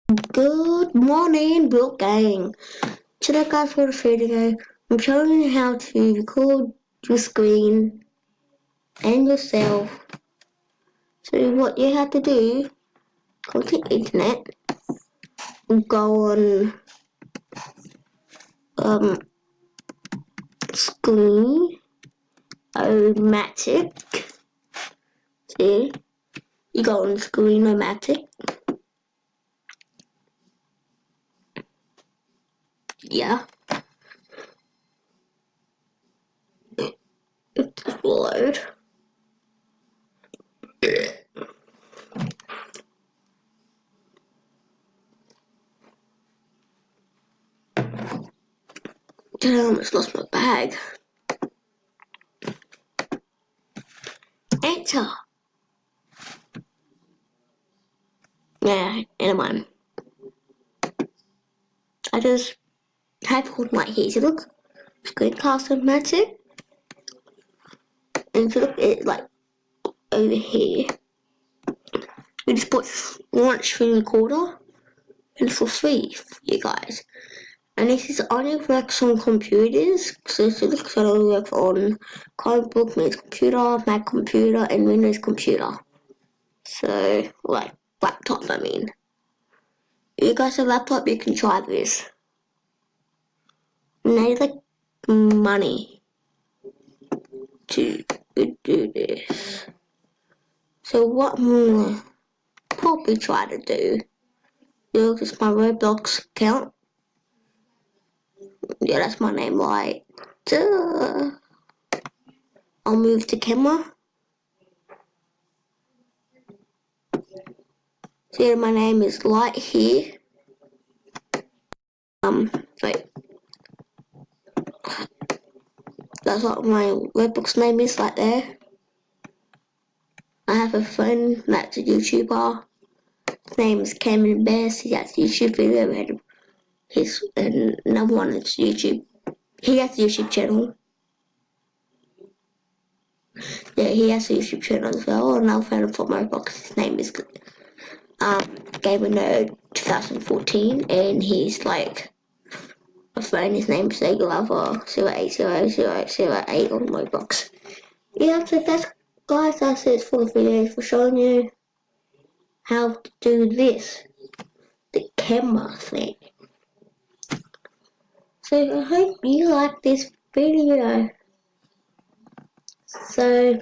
Good morning, Brook Gang. Today, guys, for this video, I'm showing you how to record your screen and yourself. So, what you have to do, go to the internet, go on Screen-O-Matic. See, you go on Screen-O-Matic. Yeah. It's load. I almost lost my bag. Enter. Yeah, never mind. I just type on right here. So look, Screencast-O-Matic, and if you look at it like over here, you just put launch screen recorder, and it's for free for you guys. And this is only works on computers, so if you look, it only works on Chromebook, Windows computer, Mac computer, and Windows computer. So, like, laptop, I mean. If you guys have a laptop, you can try this. And they like money to do this. So what I'm gonna probably try to do, look, it's my Roblox account. Yeah, that's my name, right? I'll move to camera. See, my name is Light here. Wait. That's what my Roblox name is, right there. I have a friend that's a YouTuber. His name is Cameron Best. He has a YouTube video and another one is YouTube. He has a YouTube channel. Yeah, he has a YouTube channel as well. Another friend from Roblox. His name is Gamer Nerd 2014, and he's like a friend. His name's Lover080008 on Roblox. Yeah, so that's it for the video, for showing you how to do this, the camera thing. So I hope you like this video. So,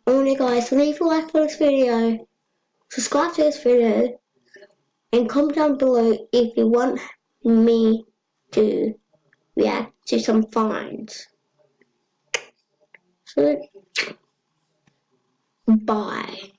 only guys, leave a like for this video, subscribe to this video, and comment down below if you want me to react to some finds. So, bye.